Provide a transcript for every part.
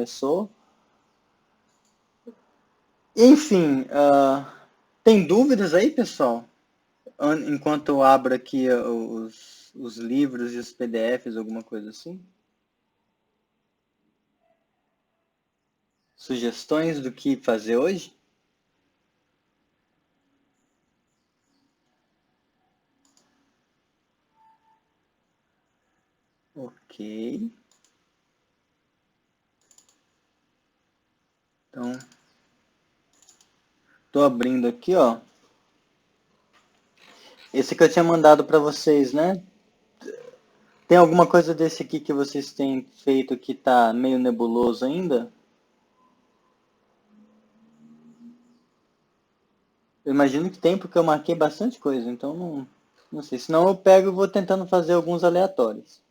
começou. Enfim, tem dúvidas aí, pessoal? Enquanto eu abro aqui os livros e os PDFs, alguma coisa assim? Sugestões do que fazer hoje? Ok. Então, estou abrindo aqui, ó. Esse que eu tinha mandado para vocês, né? Tem alguma coisa desse aqui que vocês têm feito que está meio nebuloso ainda? Eu imagino que tem, porque eu marquei bastante coisa, então não sei. Senão eu pego e vou tentando fazer alguns aleatórios.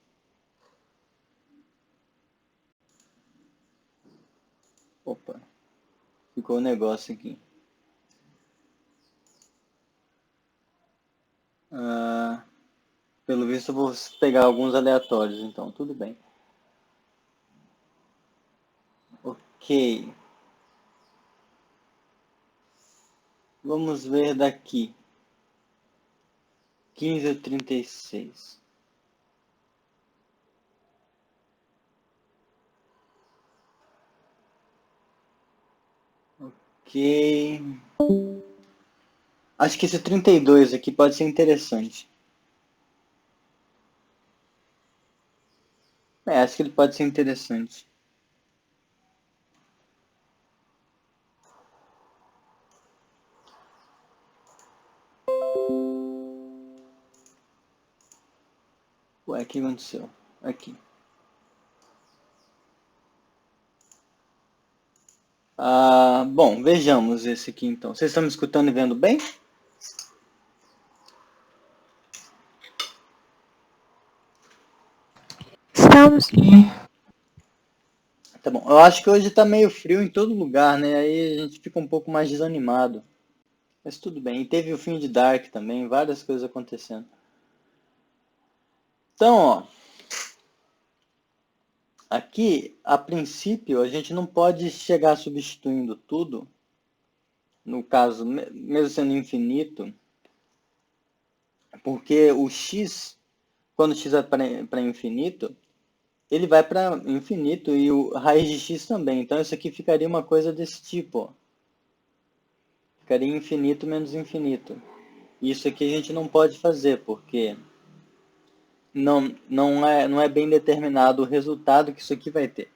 Opa, ficou um negócio aqui. Pelo visto eu vou pegar alguns aleatórios, então tudo bem. Ok. Vamos ver daqui. 15 a 36. Ok. Acho que esse 32 aqui pode ser interessante. Acho que ele pode ser interessante. Ué, o que aconteceu? Aqui. Bom, vejamos esse aqui então. Vocês estão me escutando e vendo bem? Estamos. Tá bom. Eu acho que hoje tá meio frio em todo lugar, né? Aí a gente fica um pouco mais desanimado. Mas tudo bem. E teve o fim de Dark também, várias coisas acontecendo. Então, ó. Aqui, a princípio, a gente não pode chegar substituindo tudo. No caso, mesmo sendo infinito. Porque o x, quando x é para infinito, ele vai para infinito e o raiz de x também. Então isso aqui ficaria uma coisa desse tipo. Ó. Ficaria infinito menos infinito. Isso aqui a gente não pode fazer, porque não é bem determinado o resultado que isso aqui vai ter.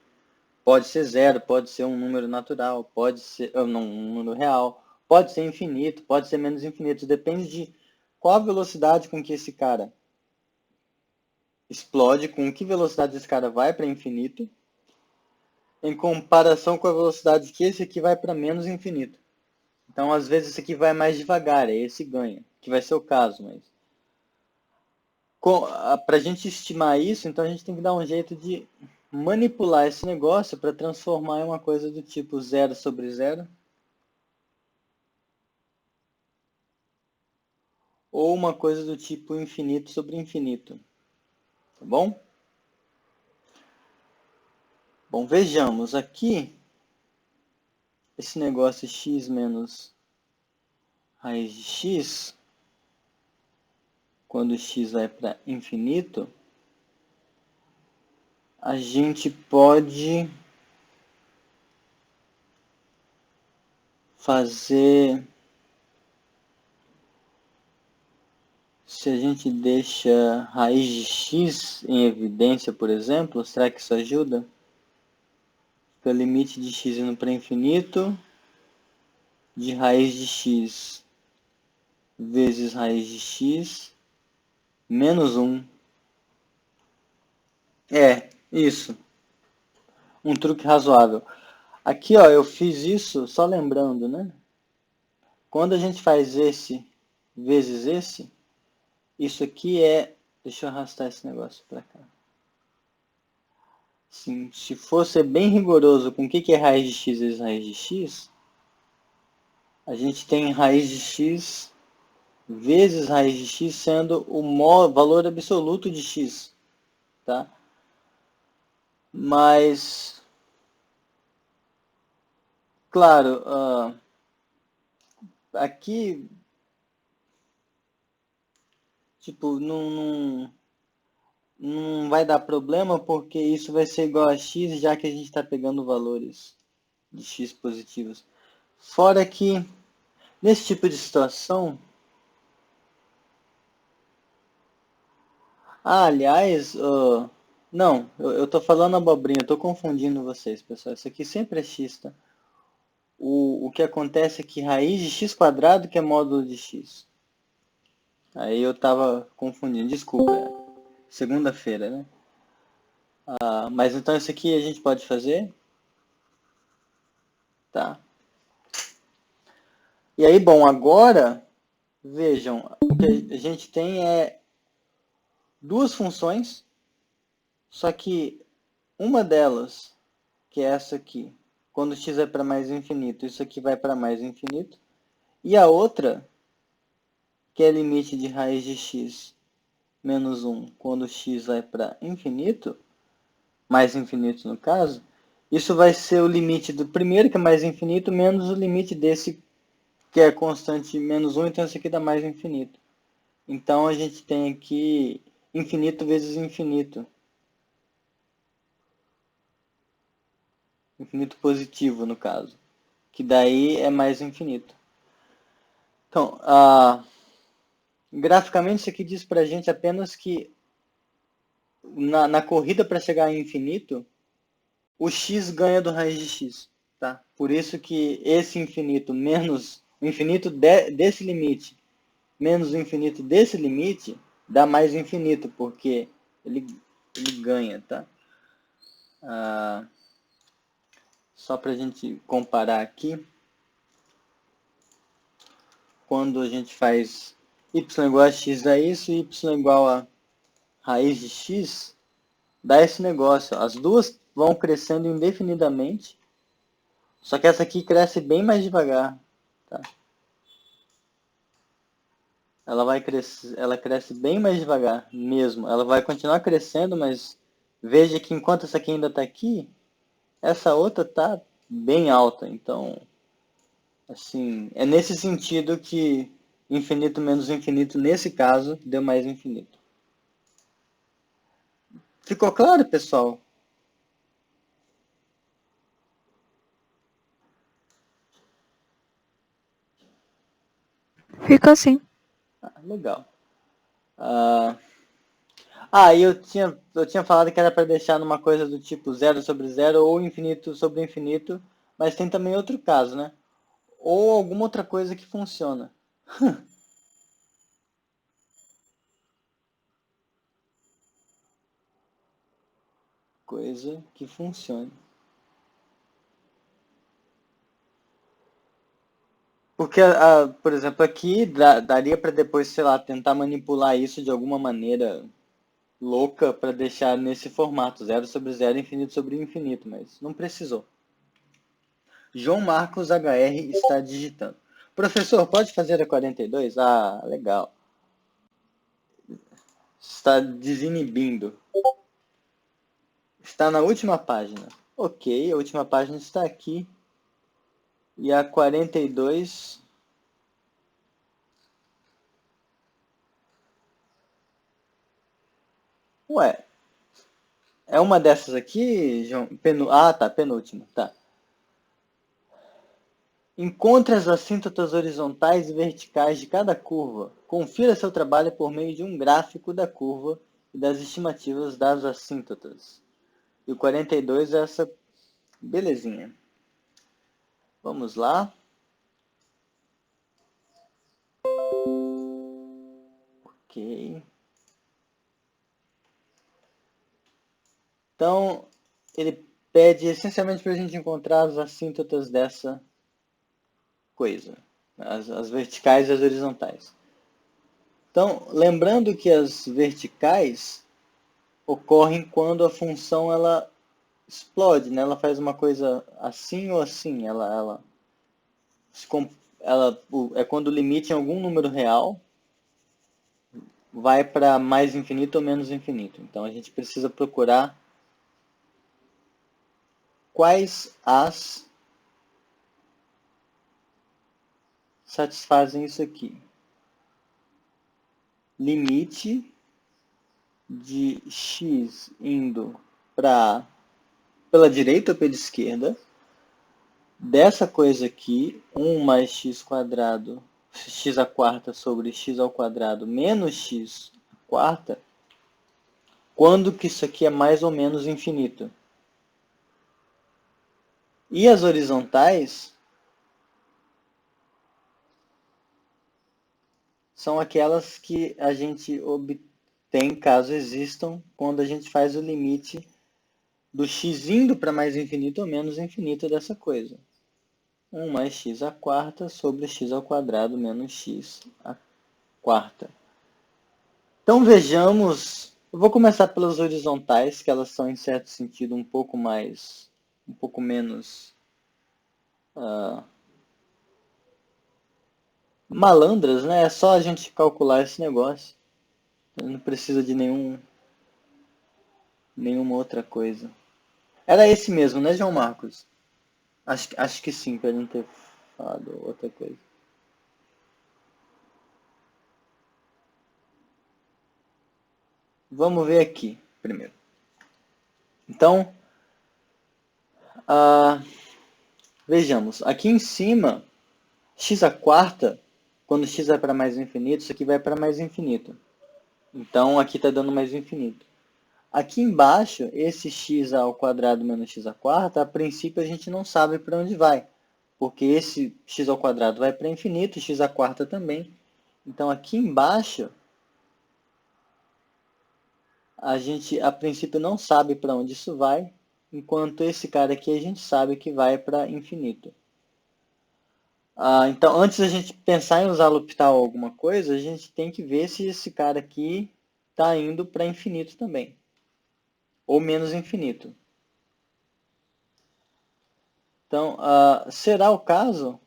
Pode ser zero, pode ser um número natural, pode ser não, um número real, pode ser infinito, pode ser menos infinito. Depende de qual a velocidade com que esse cara explode, com que velocidade esse cara vai para infinito, em comparação com a velocidade que esse aqui vai para menos infinito. Então, às vezes, esse aqui vai mais devagar, aí esse ganha, que vai ser o caso. Mas para a gente estimar isso, então a gente tem que dar um jeito de manipular esse negócio para transformar em uma coisa do tipo zero sobre zero, ou uma coisa do tipo infinito sobre infinito. Tá bom? Bom, vejamos aqui esse negócio x menos raiz de x, quando x vai para infinito, a gente pode fazer, se a gente deixa raiz de x em evidência, por exemplo, será que isso ajuda? Fica o limite de x indo para infinito, de raiz de x vezes raiz de x menos 1. Isso. Um truque razoável. Aqui, ó, eu fiz isso só lembrando, né? Quando a gente faz esse vezes esse, isso aqui é... Deixa eu arrastar esse negócio para cá. Sim, se for ser bem rigoroso com o que é raiz de x vezes raiz de x, a gente tem raiz de x vezes raiz de x sendo o valor absoluto de x. Tá? Mas claro, aqui, tipo, não vai dar problema porque isso vai ser igual a x, já que a gente está pegando valores de x positivos. Fora que, nesse tipo de situação... aliás, não, eu estou falando abobrinha, eu estou confundindo vocês, pessoal. Isso aqui sempre é x, tá? O que acontece é que raiz de x quadrado que é módulo de x. Aí eu estava confundindo, desculpa, segunda-feira, né? Mas então isso aqui a gente pode fazer, tá? E aí, bom, agora, vejam, o que a gente tem é duas funções, só que uma delas, que é essa aqui, quando x é para mais infinito, isso aqui vai para mais infinito. E a outra, que é limite de raiz de x menos 1, quando x vai para infinito, mais infinito no caso, isso vai ser o limite do primeiro, que é mais infinito, menos o limite desse, que é constante menos 1, então esse aqui dá mais infinito. Então a gente tem aqui infinito vezes infinito. Infinito positivo, no caso. Que daí é mais infinito. Então, graficamente isso aqui diz pra gente apenas que na corrida para chegar em infinito, o x ganha do raiz de x. Tá? Por isso que esse infinito menos o infinito desse limite menos o infinito desse limite dá mais infinito, porque ele ganha, tá? Só para a gente comparar aqui, quando a gente faz y igual a x dá isso, e y igual a raiz de x, dá esse negócio. As duas vão crescendo indefinidamente, só que essa aqui cresce bem mais devagar. Tá? Ela cresce bem mais devagar mesmo. Ela vai continuar crescendo, mas veja que enquanto essa aqui ainda está aqui, essa outra está bem alta. Então, assim, é nesse sentido que infinito menos infinito, nesse caso, deu mais infinito. Ficou claro, pessoal? Ficou assim. Legal. E eu tinha falado que era para deixar numa coisa do tipo zero sobre zero ou infinito sobre infinito, mas tem também outro caso, né? Ou alguma outra coisa que funciona. Coisa que funcione. Porque, por exemplo, aqui daria para depois, sei lá, tentar manipular isso de alguma maneira louca para deixar nesse formato, zero sobre zero, infinito sobre infinito, mas não precisou. João Marcos HR está digitando. Professor, pode fazer a 42? Ah, legal. Está desinibindo. Está na última página. Ok, a última página está aqui. E a 42... Ué, é uma dessas aqui, João? Tá, penúltima, tá. Encontre as assíntotas horizontais e verticais de cada curva. Confira seu trabalho por meio de um gráfico da curva e das estimativas das assíntotas. E o 42 é essa belezinha. Vamos lá. Ok. Então, ele pede essencialmente para a gente encontrar as assíntotas dessa coisa. As verticais e as horizontais. Então, lembrando que as verticais ocorrem quando a função ela explode, né? Ela faz uma coisa assim ou assim. Ela é quando o limite em algum número real vai para mais infinito ou menos infinito. Então a gente precisa procurar quais as satisfazem isso aqui. Limite de x indo pela direita ou pela esquerda, dessa coisa aqui, 1 mais x quadrado, x à quarta sobre x ao quadrado menos x à quarta, quando que isso aqui é mais ou menos infinito. E as horizontais são aquelas que a gente obtém, caso existam, quando a gente faz o limite do x indo para mais infinito ou menos infinito dessa coisa. 1 mais x à quarta sobre x ao quadrado menos x à quarta. Então vejamos, eu vou começar pelas horizontais, que elas são em certo sentido um pouco menos malandras, né? É só a gente calcular esse negócio. Não precisa de nenhuma outra coisa. Era esse mesmo, né, João Marcos? Acho que sim, para não ter falado outra coisa. Vamos ver aqui primeiro. Então, vejamos. Aqui em cima, x à quarta, quando x vai para mais infinito, isso aqui vai para mais infinito. Então, aqui está dando mais infinito. Aqui embaixo, esse x ao quadrado menos x à quarta, a princípio a gente não sabe para onde vai. Porque esse x ao quadrado vai para infinito, x à quarta também. Então, aqui embaixo, a gente, a princípio, não sabe para onde isso vai, enquanto esse cara aqui a gente sabe que vai para infinito. Então, antes da gente pensar em usar L'Hopital ou alguma coisa, a gente tem que ver se esse cara aqui está indo para infinito também, ou menos infinito. Então, será o caso,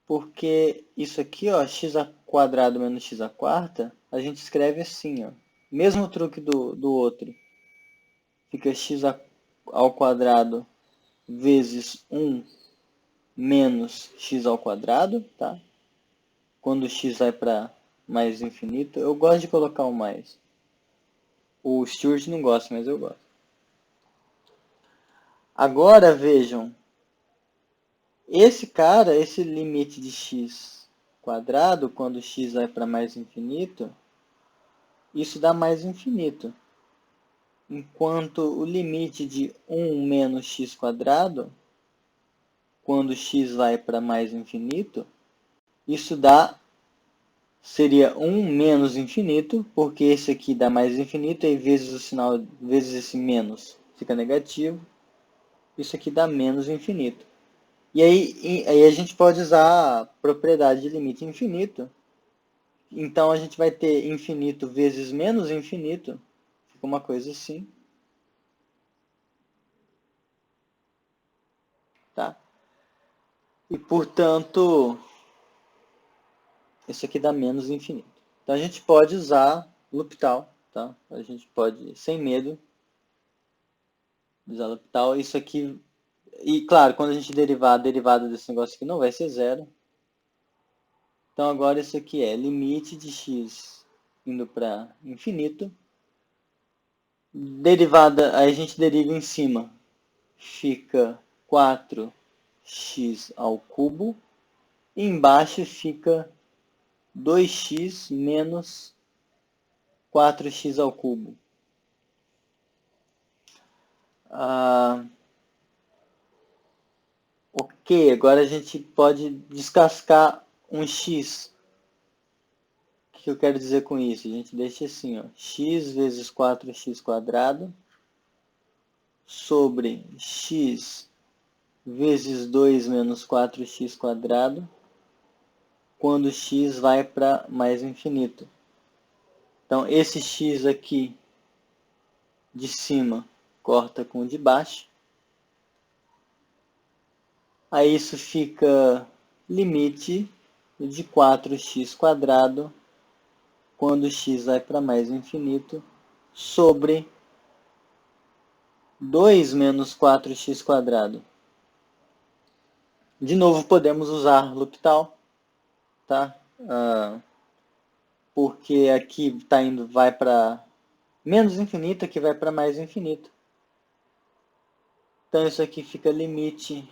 porque isso aqui, ó, x ao quadrado menos x à quarta, a gente escreve assim, ó, mesmo truque do outro. Fica x ao quadrado vezes 1 menos x ao quadrado, tá? Quando x vai para mais infinito, eu gosto de colocar o mais. O Stuart não gosta, mas eu gosto. Agora vejam, esse cara, esse limite de x quadrado, quando x vai para mais infinito, isso dá mais infinito. Enquanto o limite de 1 menos x quadrado, quando x vai para mais infinito, isso seria 1 menos infinito, porque esse aqui dá mais infinito, e vezes o sinal, vezes esse menos, fica negativo. Isso aqui dá menos infinito. E aí a gente pode usar a propriedade de limite infinito. Então a gente vai ter infinito vezes menos infinito, fica uma coisa assim. Tá? E portanto, isso aqui dá menos infinito. Então a gente pode usar L'Hopital, tá? A gente pode, sem medo, usar L'Hopital. Isso aqui, e claro, quando a gente derivar a derivada desse negócio aqui não vai ser zero. Então agora isso aqui é limite de x indo para infinito. Derivada, aí a gente deriva em cima. Fica 4x ao cubo. E embaixo fica 2x menos 4x ao cubo. Ok, agora a gente pode descascar um x. O que eu quero dizer com isso? A gente deixa assim, ó, x vezes 4x quadrado sobre x vezes 2 menos 4x quadrado, quando x vai para mais infinito. Então, esse x aqui de cima corta com o de baixo. Aí isso fica limite de 4x quadrado, quando x vai para mais infinito, sobre 2 menos 4x quadrado. De novo, podemos usar L'Hopital. tá? Porque aqui tá indo, vai para menos infinito, aqui vai para mais infinito. Então isso aqui fica limite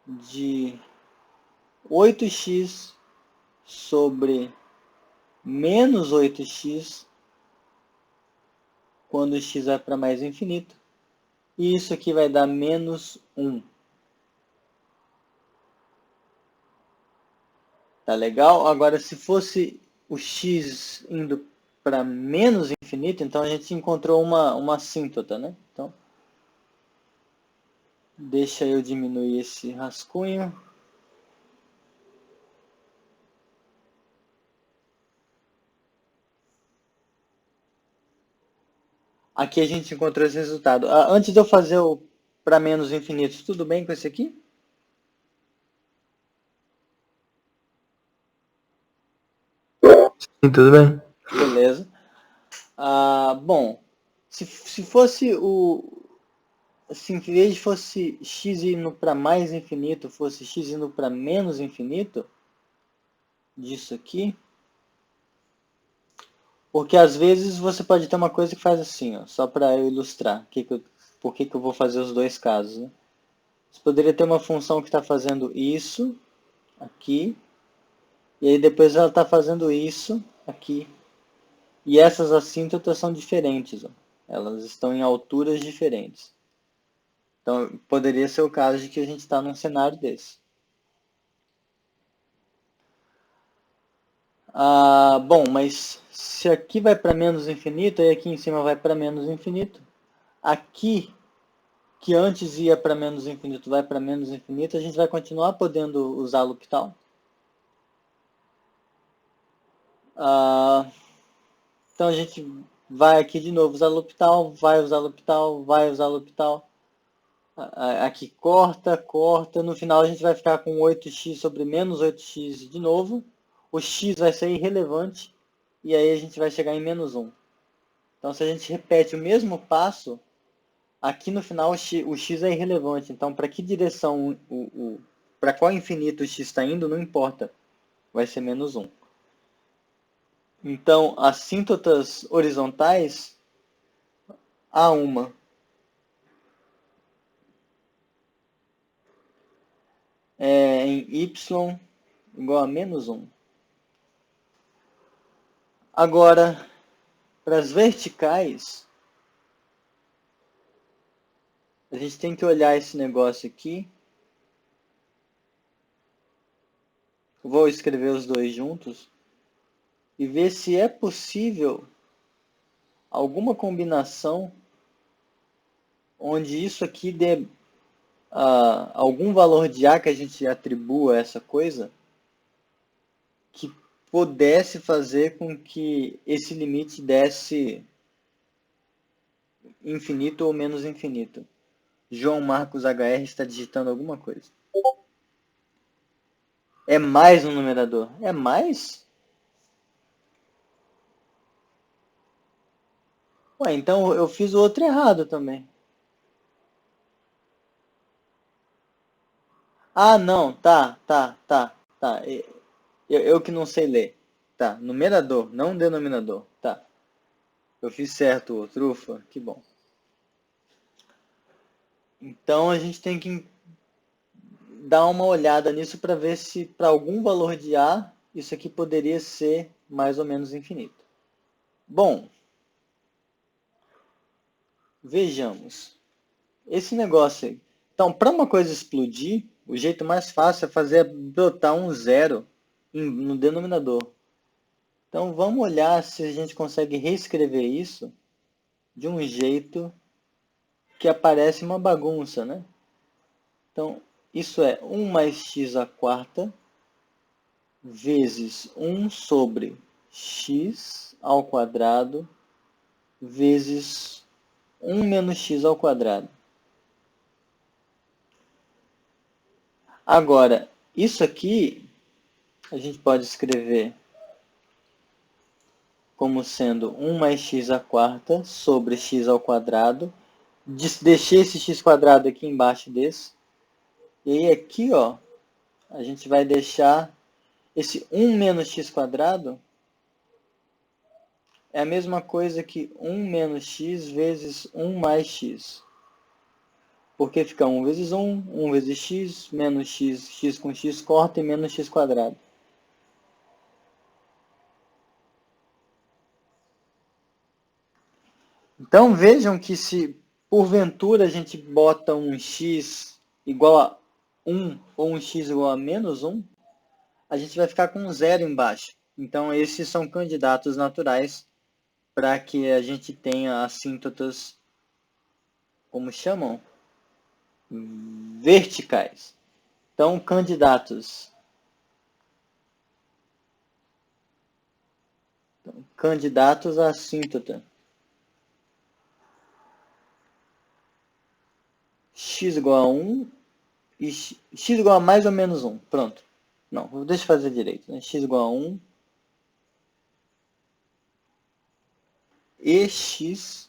de 8x sobre menos 8x quando x vai para mais infinito. E isso aqui vai dar menos 1. Tá legal? Agora, se fosse o x indo para menos infinito, então a gente encontrou uma assíntota, né? Então, deixa eu diminuir esse rascunho. Aqui a gente encontrou esse resultado. Antes de eu fazer o para menos infinito, tudo bem com esse aqui? Sim, tudo bem. Beleza. Bom, se fosse se em vez de fosse x indo para mais infinito, fosse x indo para menos infinito, disso aqui, porque às vezes você pode ter uma coisa que faz assim, ó, só para eu ilustrar por que eu vou fazer os dois casos. Né? Você poderia ter uma função que está fazendo isso aqui, e aí depois ela está fazendo isso aqui. E essas assíntotas são diferentes, ó. Elas estão em alturas diferentes. Então, poderia ser o caso de que a gente está num cenário desse. Bom, mas se aqui vai para menos infinito, e aqui em cima vai para menos infinito, aqui, que antes ia para menos infinito, vai para menos infinito, a gente vai continuar podendo usar L'Hopital. Então a gente vai aqui de novo usar L'Hopital, vai usar L'Hopital, vai usar L'Hopital. Aqui corta, corta, no final a gente vai ficar com 8x sobre menos 8x de novo. O x vai ser irrelevante e aí a gente vai chegar em menos 1. Então se a gente repete o mesmo passo, aqui no final o x é irrelevante. Então para que direção, para qual infinito o x está indo, não importa. Vai ser menos 1. Então assíntotas horizontais, há uma em y igual a menos 1. Agora, para as verticais, a gente tem que olhar esse negócio aqui. Vou escrever os dois juntos e ver se é possível alguma combinação onde isso aqui dê algum valor de A que a gente atribua a essa coisa que pudesse fazer com que esse limite desse infinito ou menos infinito. João Marcos HR está digitando alguma coisa. É mais no numerador. É mais? Ué, então eu fiz o outro errado também. Não, tá. Eu que não sei ler. Tá, numerador, não denominador. Tá. Eu fiz certo, ô, trufa, que bom. Então a gente tem que dar uma olhada nisso para ver se para algum valor de A isso aqui poderia ser mais ou menos infinito. Bom, vejamos. Esse negócio aí. Então, para uma coisa explodir, o jeito mais fácil é fazer brotar um zero no denominador. Então, vamos olhar se a gente consegue reescrever isso de um jeito que aparece uma bagunça, né? Então, isso é 1 mais x à quarta vezes 1 sobre x ao quadrado vezes 1 menos x ao quadrado. Agora, isso aqui a gente pode escrever como sendo 1 mais x à quarta sobre x ao quadrado. Deixei esse x quadrado aqui embaixo desse. E aí aqui, ó, a gente vai deixar Esse 1 menos x quadrado é a mesma coisa que 1 menos x vezes 1 mais x. Porque fica 1 vezes 1, 1 vezes x, menos x, x com x corta e menos x quadrado. Então vejam que se porventura a gente bota um x igual a 1 ou um x igual a menos 1, a gente vai ficar com um zero embaixo. Então esses são candidatos naturais para que a gente tenha assíntotas, como chamam? Verticais. Então, candidatos à assíntota x igual a 1 e x igual a mais ou menos 1. Pronto. Não, deixa eu fazer direito. Né? X igual a 1 e x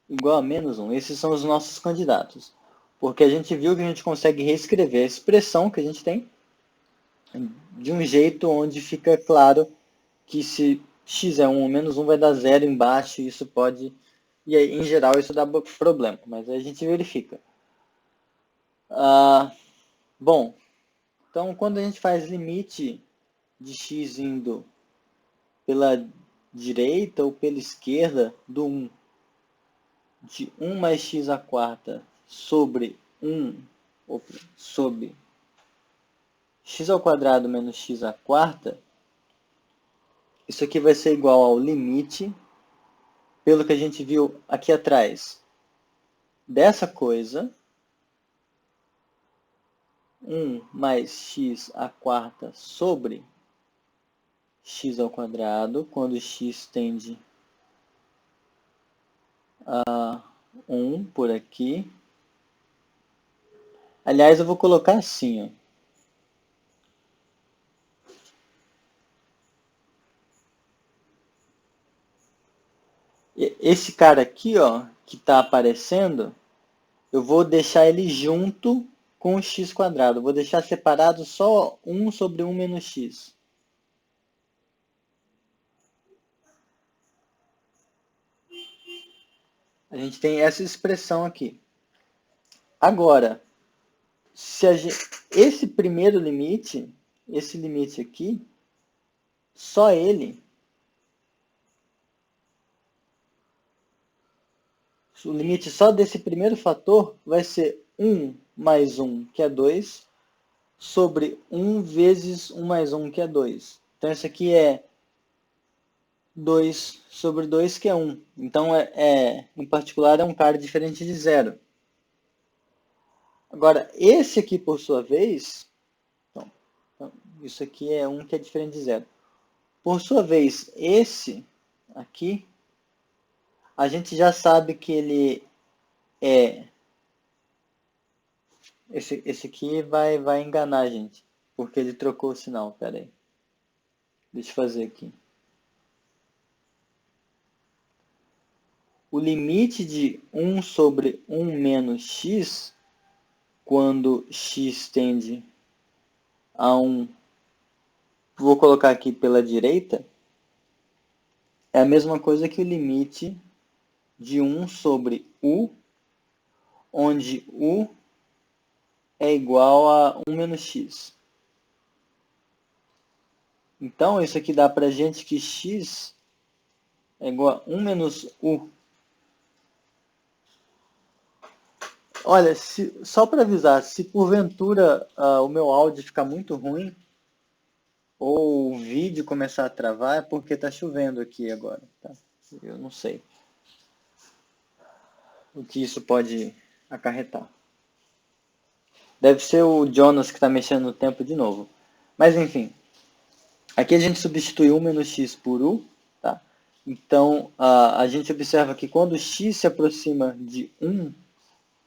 igual a menos 1. Esses são os nossos candidatos. Porque a gente viu que a gente consegue reescrever a expressão que a gente tem de um jeito onde fica claro que se x é 1 ou menos 1 vai dar zero embaixo e isso pode... E aí, em geral, isso dá problema, mas aí a gente verifica. Bom, então quando a gente faz limite de x indo pela direita ou pela esquerda do 1, de 1 mais x à quarta sobre 1, sobre x ao quadrado menos x à quarta, isso aqui vai ser igual ao limite, pelo que a gente viu aqui atrás, dessa coisa, 1 mais x à quarta sobre x ao quadrado, quando x tende a 1 por aqui. Aliás, eu vou colocar assim, ó. Esse cara aqui, ó, que está aparecendo, eu vou deixar ele junto com o x quadrado. Vou deixar separado só 1 sobre 1 menos x. A gente tem essa expressão aqui. Agora, se esse primeiro limite, esse limite aqui, só ele, o limite só desse primeiro fator vai ser 1 mais 1, que é 2, sobre 1 vezes 1 mais 1, que é 2. Então, isso aqui é 2 sobre 2, que é 1. Então, em particular, é um cara diferente de zero. Agora, esse aqui, por sua vez, então, isso aqui é 1 que é diferente de zero. Por sua vez, esse aqui, a gente já sabe que ele é... Esse aqui vai enganar a gente, porque ele trocou o sinal. Pera aí. Deixa eu fazer aqui. O limite de 1 sobre 1 menos x, quando x tende a 1, vou colocar aqui pela direita, é a mesma coisa que o limite de 1 sobre u, onde u é igual a 1 menos x. Então, isso aqui dá para a gente que x é igual a 1 menos u. Olha, só para avisar, se porventura o meu áudio ficar muito ruim, ou o vídeo começar a travar, é porque está chovendo aqui agora. Tá? Eu não sei o que isso pode acarretar. Deve ser o Jonas que está mexendo no tempo de novo. Mas enfim, aqui a gente substitui 1 menos x por u. Tá? Então, a gente observa que quando x se aproxima de 1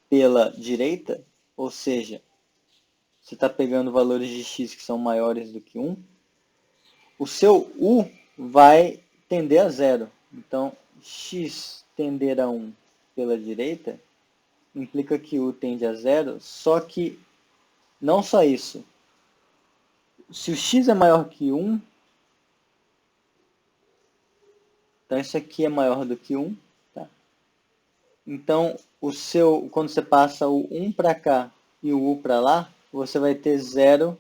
pela direita, ou seja, você está pegando valores de x que são maiores do que 1, o seu u vai tender a zero. Então, x tender a 1 pela direita implica que u tende a zero, só que não só isso. se o x é maior que 1, então isso aqui é maior do que 1, tá? Então, quando você passa o 1 para cá e o u para lá, você vai ter 0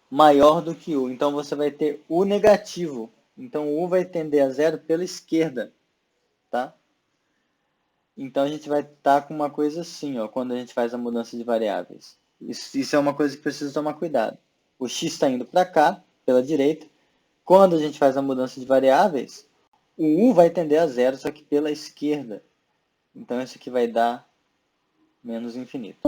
maior do que u. Então, você vai ter u negativo. Então, o u vai tender a 0 pela esquerda, tá? Então, a gente vai estar com uma coisa assim, ó, quando a gente faz a mudança de variáveis. Isso é uma coisa que precisa tomar cuidado. O x está indo para cá, pela direita. Quando a gente faz a mudança de variáveis, o u vai tender a 0, só que pela esquerda. Então, isso aqui vai dar menos infinito.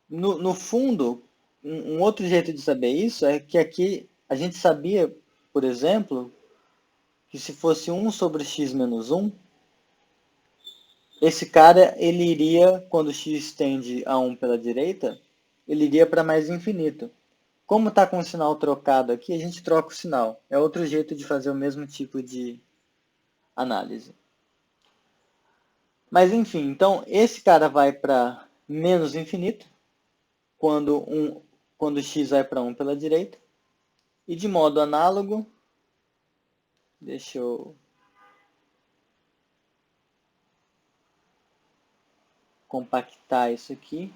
No fundo, um outro jeito de saber isso é que aqui a gente sabia, por exemplo, que se fosse 1 sobre x menos 1, esse cara, ele iria, quando x tende a 1 pela direita, ele iria para mais infinito. Como está com o sinal trocado aqui, a gente troca o sinal. É outro jeito de fazer o mesmo tipo de análise. Mas enfim, então esse cara vai para menos infinito, quando x vai para 1 pela direita. E de modo análogo, deixa eu compactar isso aqui.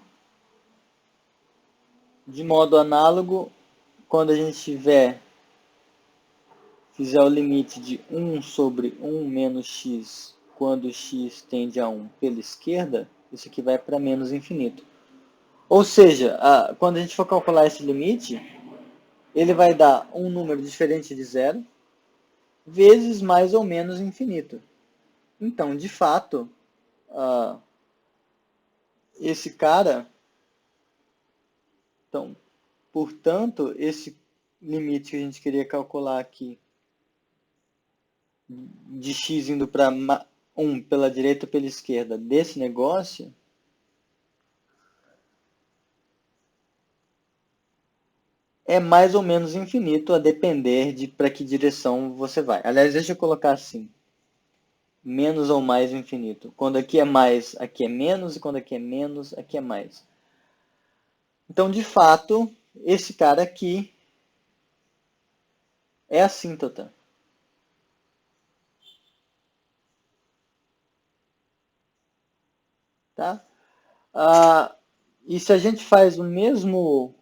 De modo análogo, quando a gente fizer o limite de 1 sobre 1 menos x, quando x tende a 1 pela esquerda, isso aqui vai para menos infinito. Ou seja, quando a gente for calcular esse limite, ele vai dar um número diferente de zero, vezes mais ou menos infinito. Então, de fato, esse cara... Então, portanto, esse limite que a gente queria calcular aqui, de x indo para 1 pela direita ou pela esquerda, desse negócio, é mais ou menos infinito, a depender de para que direção você vai. Aliás, deixa eu colocar assim, menos ou mais infinito. Quando aqui é mais, aqui é menos, e quando aqui é menos, aqui é mais. Então, de fato, esse cara aqui é assíntota. Tá? E se a gente faz o mesmo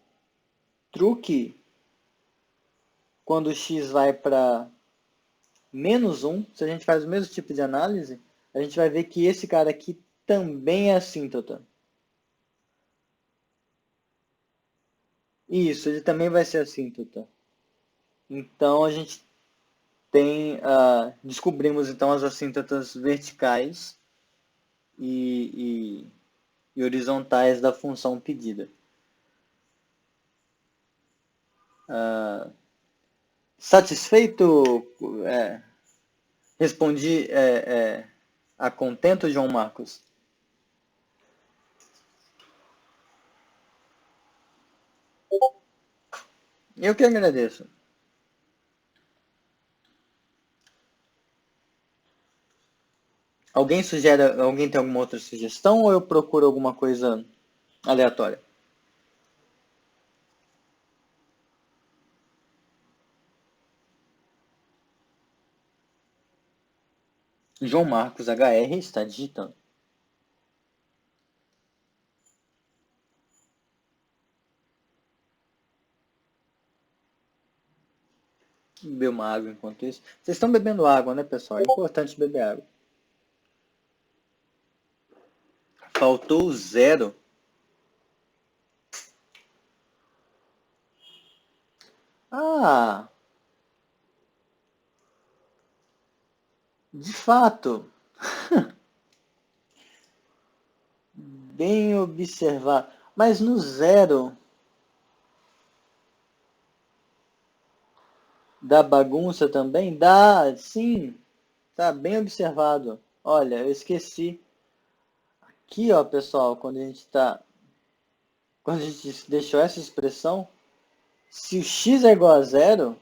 truque quando x vai para menos 1, se a gente faz o mesmo tipo de análise, a gente vai ver que esse cara aqui também é assíntota. Isso, ele também vai ser assíntota. Então, a gente descobrimos então as assíntotas verticais e horizontais da função pedida. Satisfeito? Respondi a contento, João Marcos? Eu que agradeço. Alguém tem alguma outra sugestão ou eu procuro alguma coisa aleatória? João Marcos HR está digitando. Beber uma água enquanto isso. Vocês estão bebendo água, né, pessoal? É importante beber água. Faltou 0. De fato. Bem observar. Mas no 0 dá bagunça também? Dá, sim. Tá bem observado. Olha, eu esqueci. Aqui, ó, pessoal, quando a gente deixou essa expressão, se o x é igual a 0,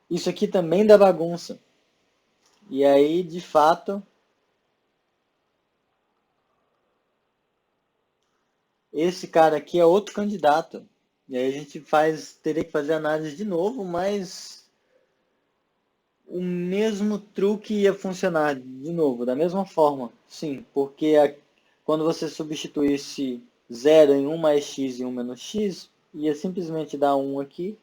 isso aqui também dá bagunça. E aí, de fato, esse cara aqui é outro candidato. E aí a gente teria que fazer análise de novo, mas o mesmo truque ia funcionar de novo, da mesma forma. Sim, porque quando você substituísse 0 em 1 mais x e 1 menos x, ia simplesmente dar 1 aqui.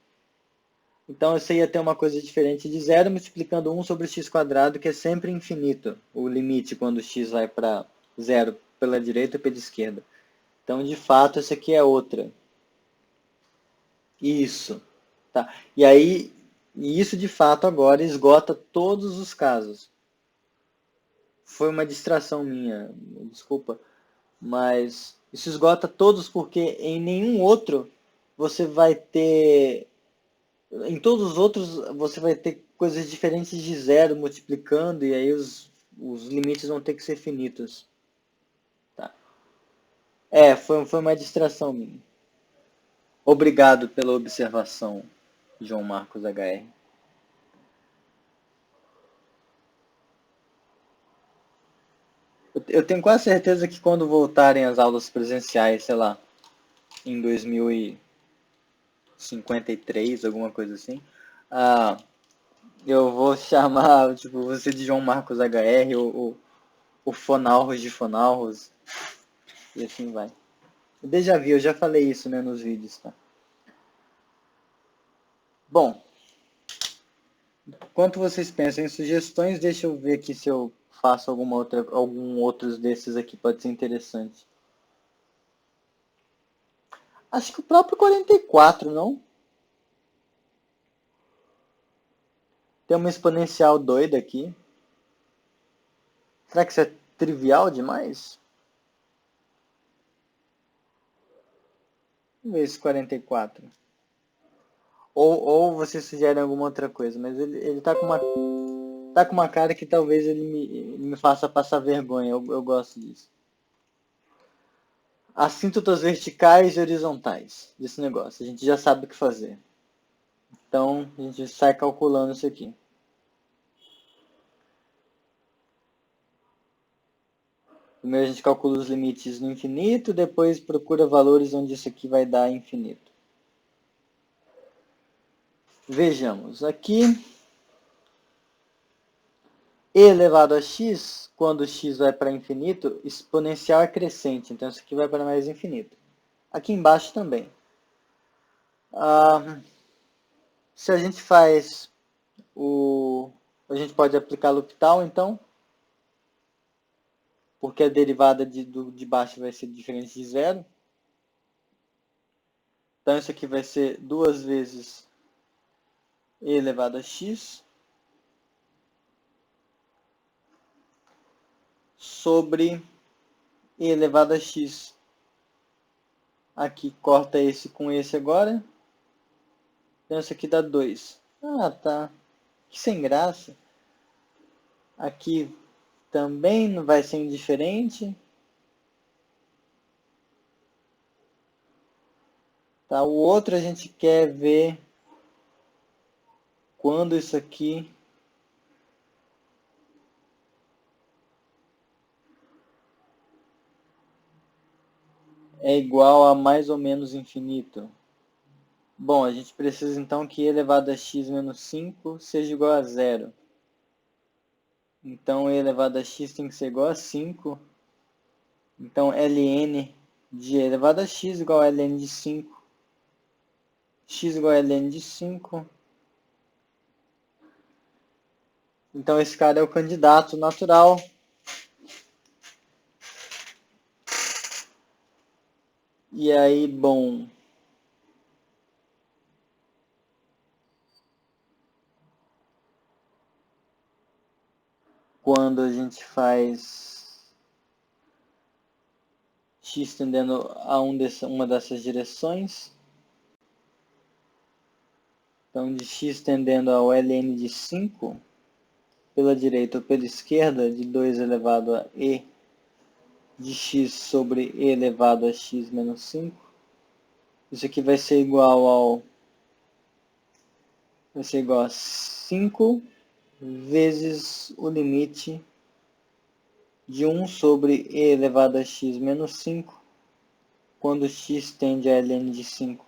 Então você ia ter uma coisa diferente de 0 multiplicando 1 sobre x quadrado, que é sempre infinito, o limite quando x vai para 0 pela direita e pela esquerda. Então, de fato, essa aqui é outra. Isso. Tá. E aí, isso de fato agora esgota todos os casos. Foi uma distração minha, desculpa, mas isso esgota todos porque em nenhum outro você vai ter, em todos os outros você vai ter coisas diferentes de 0 multiplicando e aí os limites vão ter que ser finitos. Tá. Foi uma distração minha. Obrigado pela observação, João Marcos HR. Eu tenho quase certeza que quando voltarem as aulas presenciais, sei lá, em 2053, alguma coisa assim, eu vou chamar tipo, você de João Marcos HR ou o Fonalros de Fonalros, e assim vai. Déjà vu, eu já falei isso, né, nos vídeos, tá? Bom, enquanto vocês pensam em sugestões, deixa eu ver aqui se eu faço algum outros desses aqui, pode ser interessante. Acho que o próprio 44, não? Tem uma exponencial doida aqui. Será que isso é trivial demais? Vamos ver esse 44. Ou você sugere alguma outra coisa, mas ele tá com uma cara que talvez ele me faça passar vergonha. Eu gosto disso. Assíntotas verticais e horizontais desse negócio. A gente já sabe o que fazer. Então, a gente sai calculando isso aqui. Primeiro a gente calcula os limites no infinito, depois procura valores onde isso aqui vai dar infinito. Vejamos, aqui e elevado a x, quando x vai para infinito, exponencial é crescente, então isso aqui vai para mais infinito. Aqui embaixo também. Se a gente faz a gente pode aplicar L'Hopital, então, porque a derivada de baixo vai ser diferente de zero. Então isso aqui vai ser 2 vezes e elevado a x sobre e elevado a x. Aqui corta esse com esse agora. Então isso aqui dá 2. Ah, tá. Que sem graça. Aqui também não vai ser indiferente. Tá? O outro a gente quer ver quando isso aqui é igual a mais ou menos infinito. Bom, a gente precisa então que e elevado a x menos 5 seja igual a 0. Então, e elevado a x tem que ser igual a 5. Então, ln de e elevado a x igual a ln de 5. X igual a ln de 5. Então, esse cara é o candidato natural. E aí, bom, quando a gente faz x tendendo a uma dessas direções, então de x tendendo ao ln de 5, pela direita ou pela esquerda, de 2 elevado a e de x sobre e elevado a x menos 5, isso aqui vai ser igual a 5 vezes o limite de 1 sobre e elevado a x menos 5 quando x tende a ln de 5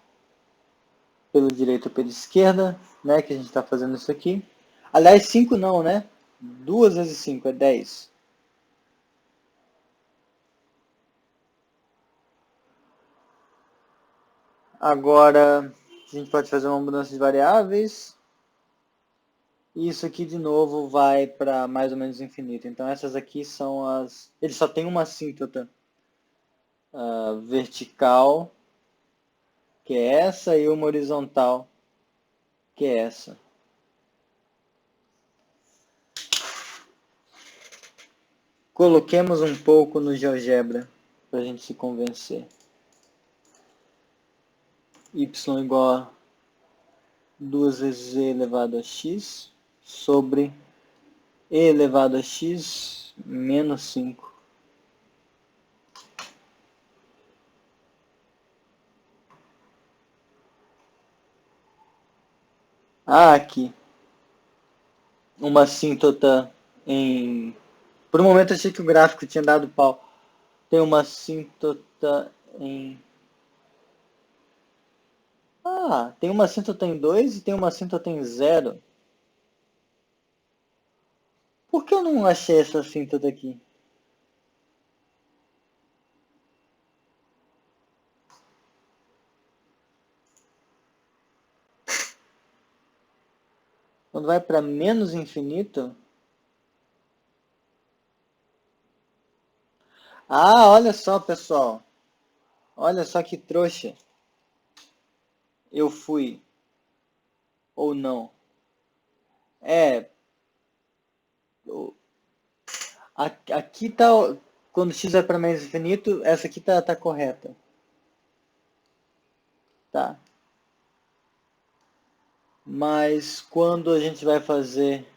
pelo direito ou pela esquerda, né, que a gente está fazendo isso aqui. Aliás, 5 não, né? 2 vezes 5 é 10. Agora, a gente pode fazer uma mudança de variáveis. E isso aqui, de novo, vai para mais ou menos infinito. Então, essas aqui são as... Ele só tem uma assíntota vertical, que é essa, e uma horizontal, que é essa. Coloquemos um pouco no GeoGebra para a gente se convencer. Y igual a 2 vezes e elevado a x sobre e elevado a x menos 5. Ah, aqui. Uma assíntota em... Por um momento achei que o gráfico tinha dado pau. Tem uma assíntota em... Ah, tem uma assíntota em 2 e tem uma assíntota em 0. Por que eu não achei essa assíntota aqui? Quando vai para menos infinito... Ah, olha só, pessoal. Olha só que trouxa. Eu fui. Ou não. É... Aqui tá... Quando x vai para menos infinito, essa aqui tá correta. Tá. Mas quando a gente vai fazer...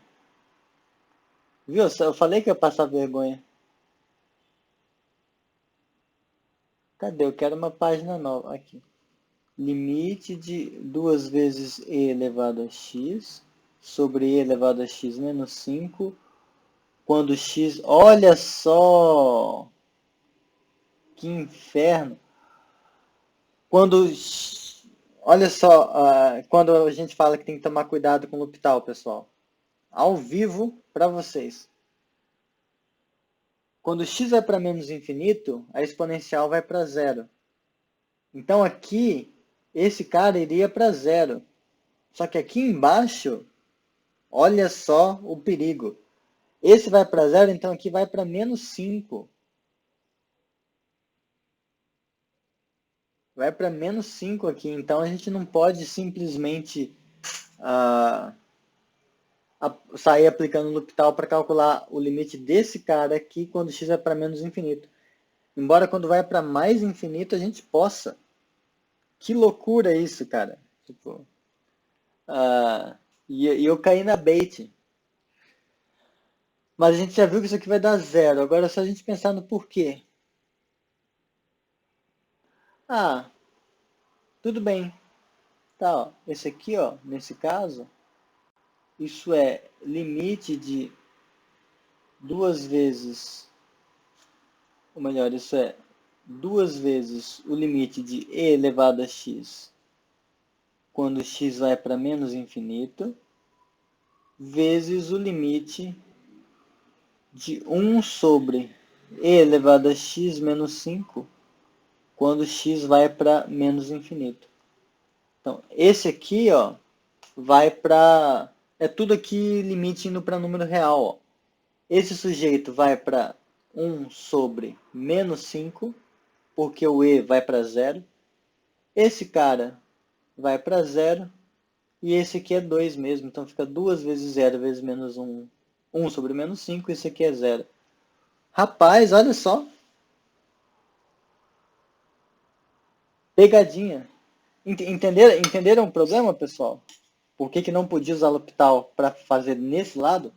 Viu? Eu falei que ia passar vergonha. Cadê? Eu quero uma página nova. Aqui. Limite de 2 vezes e elevado a x sobre e elevado a x menos 5. Quando x... Olha só! Que inferno! Quando... Olha só, quando a gente fala que tem que tomar cuidado com o L'Hopital, pessoal. Ao vivo, para vocês. Quando x vai para menos infinito, a exponencial vai para zero. Então aqui, esse cara iria para zero. Só que aqui embaixo, olha só o perigo. Esse vai para zero, então aqui vai para menos 5. Vai para menos 5 aqui. Então a gente não pode simplesmente sair aplicando o L'Hopital para calcular o limite desse cara aqui quando x é para menos infinito. Embora quando vai para mais infinito a gente possa. Que loucura isso, cara. Tipo, e eu caí na bait. Mas a gente já viu que isso aqui vai dar zero. Agora é só a gente pensar no porquê. Ah, tudo bem. Tá, ó. Esse aqui, ó, nesse caso, isso é limite de 2 vezes, ou melhor, isso é 2 vezes o limite de e elevado a x quando x vai para menos infinito, vezes o limite de 1 sobre e elevado a x menos 5 quando x vai para menos infinito. Então, esse aqui, ó, vai para... É tudo aqui limite indo para número real. Ó. Esse sujeito vai para 1 sobre menos 5, porque o e vai para zero. Esse cara vai para zero. E esse aqui é 2 mesmo. Então fica 2 vezes 0 vezes menos 1. 1 sobre menos 5, esse aqui é zero. Rapaz, olha só. Pegadinha. Entenderam o problema, pessoal? Por que não podia usar L'Hopital para fazer nesse lado?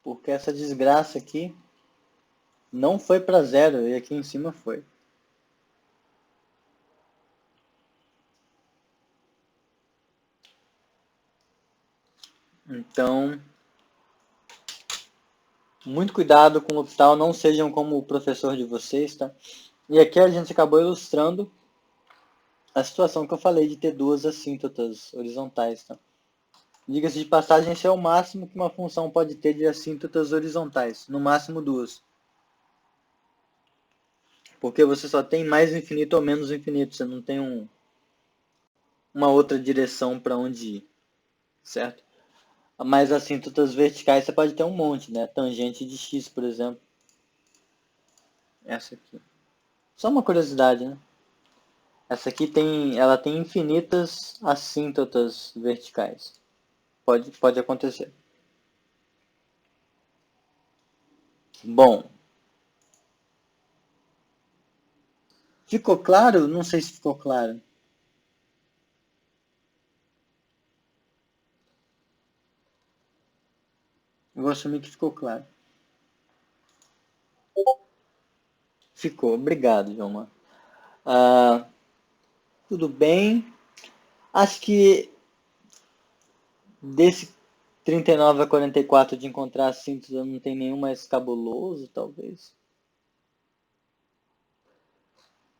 Porque essa desgraça aqui não foi para zero e aqui em cima foi. Então, Muito cuidado com o L'Hopital, não sejam como o professor de vocês, tá? E aqui a gente acabou ilustrando a situação que eu falei de ter duas assíntotas horizontais, tá? Diga-se de passagem, esse é o máximo que uma função pode ter de assíntotas horizontais, no máximo duas. Porque você só tem mais infinito ou menos infinito, você não tem uma outra direção para onde ir, certo? Mas assíntotas verticais você pode ter um monte, né? Tangente de x, por exemplo. Essa aqui. Só uma curiosidade, né? Essa aqui ela tem infinitas assíntotas verticais. Pode acontecer. Bom, ficou claro? Não sei se ficou claro. Eu vou assumir que ficou claro. Ficou. Obrigado, João. Tudo bem. Acho que desse 39 a 44 de encontrar assíntotas não tem nenhum mais cabuloso, talvez.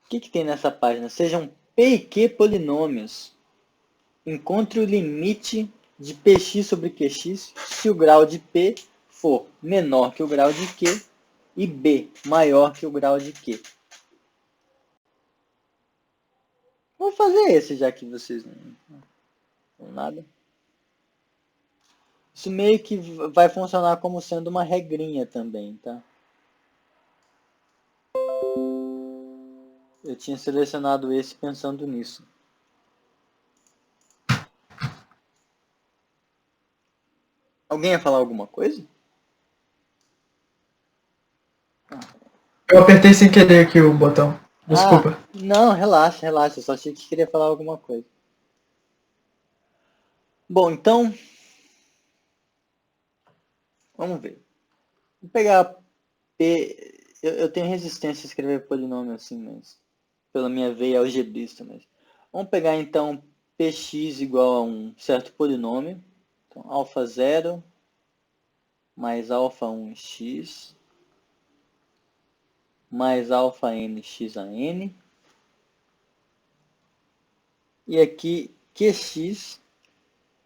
O que tem nessa página? Sejam P e Q polinômios. Encontre o limite de Px sobre Qx se o grau de P for menor que o grau de Q e B maior que o grau de Q. Vou fazer esse, já que vocês não nada. Isso meio que vai funcionar como sendo uma regrinha também, tá? Eu tinha selecionado esse pensando nisso. Alguém ia falar alguma coisa? Eu apertei sem querer aqui o botão. Desculpa. Não, relaxa, relaxa. Eu só achei que queria falar alguma coisa. Bom, então, vamos ver. Vou pegar P. Eu tenho resistência a escrever polinômio assim, mas pela minha veia algebrista. Mas vamos pegar então Px igual a um certo polinômio. Então, alfa 0 mais alfa 1x mais alfa n x a n. E aqui Qx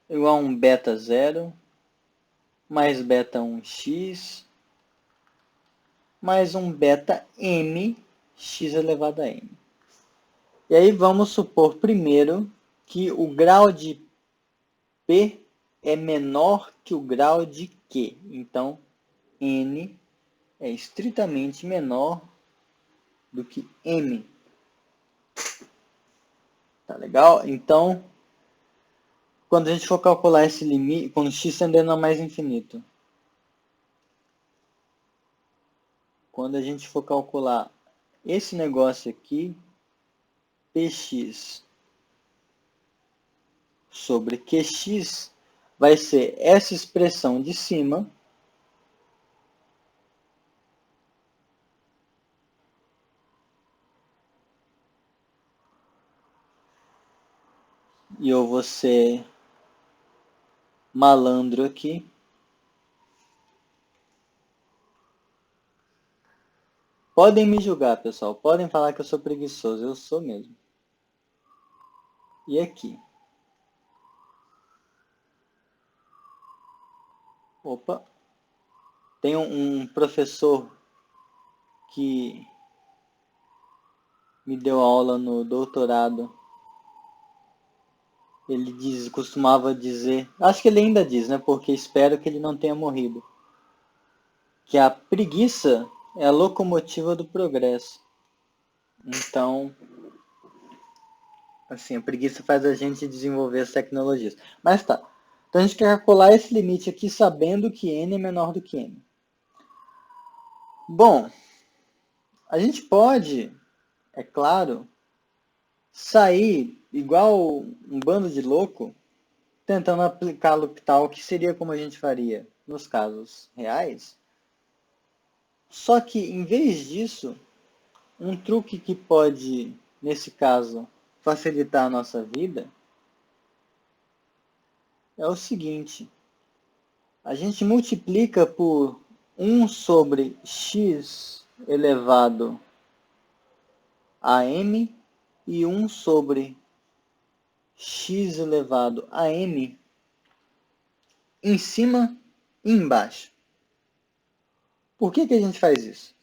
igual a um beta 0 mais beta 1x mais um beta m x elevado a n. E aí vamos supor primeiro que o grau de P é menor que o grau de Q. Então, n é estritamente menor do que m. Tá legal? Então, quando a gente for calcular esse limite, quando x tendendo a mais infinito, quando a gente for calcular esse negócio aqui, Px sobre Qx vai ser essa expressão de cima e eu vou ser malandro aqui. Podem me julgar, pessoal. Podem falar que eu sou preguiçoso. Eu sou mesmo. E aqui? Opa. Tem um professor que me deu aula no doutorado. Ele costumava dizer, acho que ele ainda diz, né? Porque espero que ele não tenha morrido, que a preguiça é a locomotiva do progresso. Então, assim, a preguiça faz a gente desenvolver as tecnologias. Mas tá. Então a gente quer calcular esse limite aqui sabendo que n é menor do que m. Bom, a gente pode, é claro, sair igual um bando de louco tentando aplicar L'Hopital, que seria como a gente faria nos casos reais. Só que, em vez disso, um truque que pode, nesse caso, facilitar a nossa vida é o seguinte. A gente multiplica por 1 sobre x elevado a m e 1 sobre x elevado a m em cima e embaixo. Por que a gente faz isso?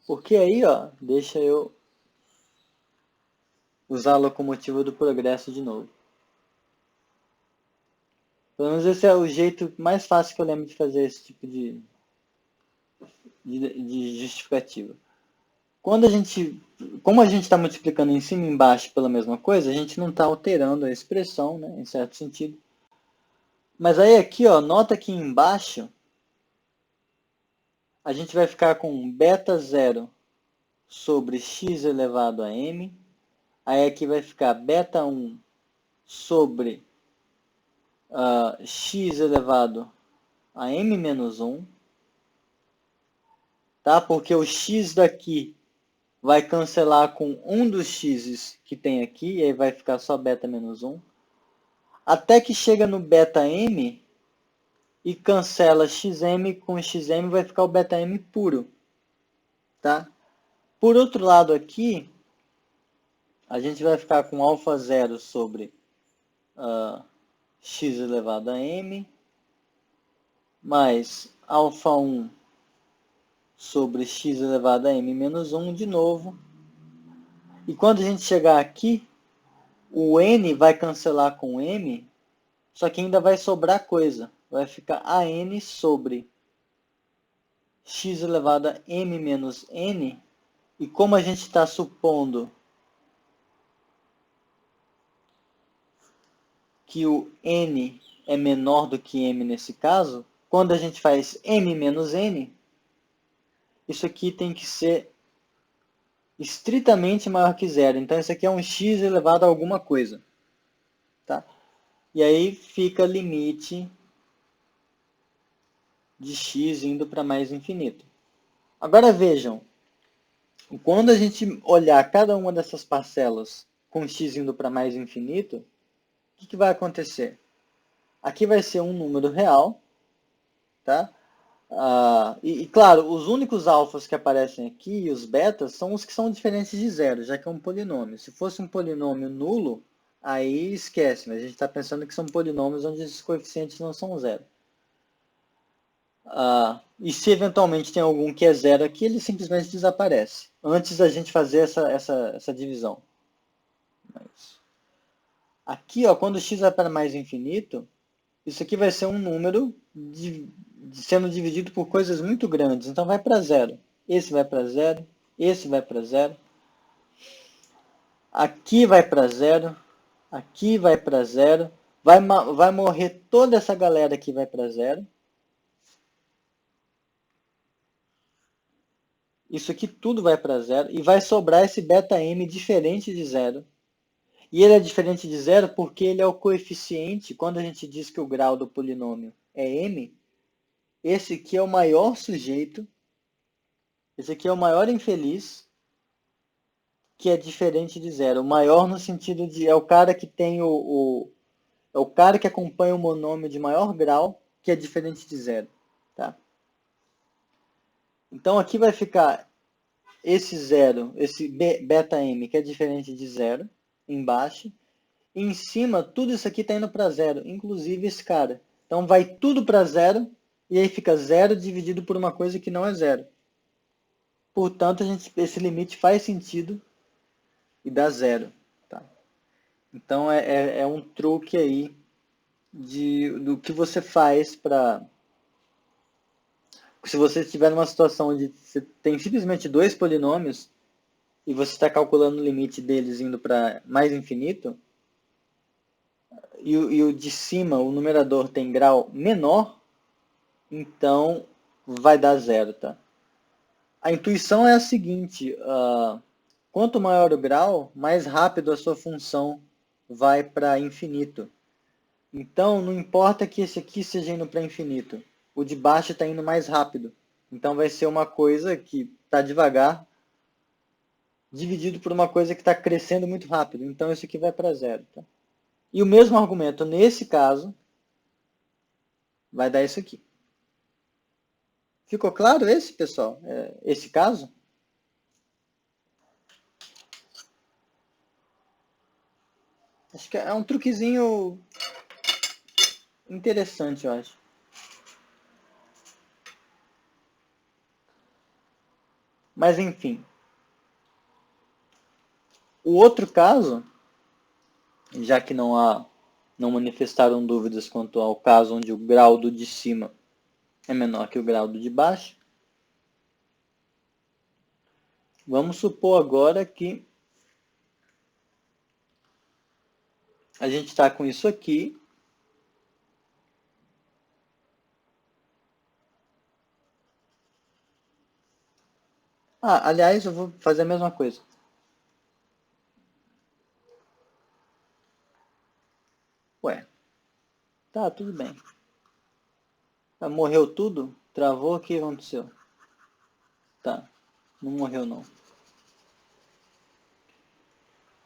Porque aí, ó, deixa eu usar a locomotiva do progresso de novo. Pelo menos esse é o jeito mais fácil que eu lembro de fazer esse tipo de justificativa. Como a gente está multiplicando em cima e embaixo pela mesma coisa, a gente não está alterando a expressão, né, em certo sentido. Mas aí aqui, ó, nota que embaixo a gente vai ficar com beta 0 sobre x elevado a m. Aí aqui vai ficar beta 1 sobre x elevado a m menos 1. Tá? Porque o x daqui vai cancelar com um dos x's que tem aqui, e aí vai ficar só beta menos 1. Até que chega no beta m e cancela xm com xm, vai ficar o beta m puro. Tá? Por outro lado aqui, a gente vai ficar com alfa 0 sobre x elevado a m, mais alfa 1 sobre x elevado a m menos 1 de novo. E quando a gente chegar aqui, o n vai cancelar com m, só que ainda vai sobrar coisa. Vai ficar an sobre x elevado a m menos n. E como a gente está supondo que o n é menor do que m nesse caso, quando a gente faz m menos n, isso aqui tem que ser estritamente maior que zero. Então, isso aqui é um x elevado a alguma coisa. Tá? E aí fica limite de x indo para mais infinito. Agora vejam, quando a gente olhar cada uma dessas parcelas com x indo para mais infinito, o que vai acontecer? Aqui vai ser um número real, tá? Claro, os únicos alfas que aparecem aqui e os betas são os que são diferentes de zero, já que é um polinômio. Se fosse um polinômio nulo, aí esquece, mas a gente está pensando que são polinômios onde esses coeficientes não são zero. E se eventualmente tem algum que é zero aqui, ele simplesmente desaparece, antes da gente fazer essa divisão. Aqui, ó, quando x vai para mais infinito, isso aqui vai ser um número sendo dividido por coisas muito grandes. Então vai para zero. Esse vai para zero. Esse vai para zero. Aqui vai para zero. Aqui vai para zero. Vai morrer toda essa galera aqui vai para zero. Isso aqui tudo vai para zero. E vai sobrar esse beta m diferente de zero. E ele é diferente de zero porque ele é o coeficiente. Quando a gente diz que o grau do polinômio é m, esse aqui é o maior sujeito. Esse aqui é o maior infeliz, que é diferente de zero. O maior no sentido de é o cara que tem é o cara que acompanha o monômio de maior grau, que é diferente de zero. Tá? Então aqui vai ficar esse zero, esse beta m, que é diferente de zero, embaixo. E em cima, tudo isso aqui está indo para zero, inclusive esse cara. Então vai tudo para zero, e aí fica zero dividido por uma coisa que não é zero. Portanto, esse limite faz sentido e dá zero. Tá? Então é um truque aí do que você faz para... Se você estiver numa situação onde você tem simplesmente dois polinômios e você está calculando o limite deles indo para mais infinito, e o de cima, o numerador, tem grau menor, então vai dar zero. Tá? A intuição é a seguinte, quanto maior o grau, mais rápido a sua função vai para infinito. Então, não importa que esse aqui seja indo para infinito, o de baixo está indo mais rápido. Então, vai ser uma coisa que está devagar, dividido por uma coisa que está crescendo muito rápido. Então, isso aqui vai para zero. Tá? E o mesmo argumento, nesse caso, vai dar isso aqui. Ficou claro esse, pessoal? Esse caso? Acho que é um truquezinho interessante, eu acho. Mas enfim. O outro caso, já que não manifestaram dúvidas quanto ao caso onde o grau do de cima é menor que o grau do de baixo, vamos supor agora que a gente está com isso aqui. Aliás, eu vou fazer a mesma coisa. Ué, tá, tudo bem. Morreu tudo? Travou? O que aconteceu? Tá, não morreu não.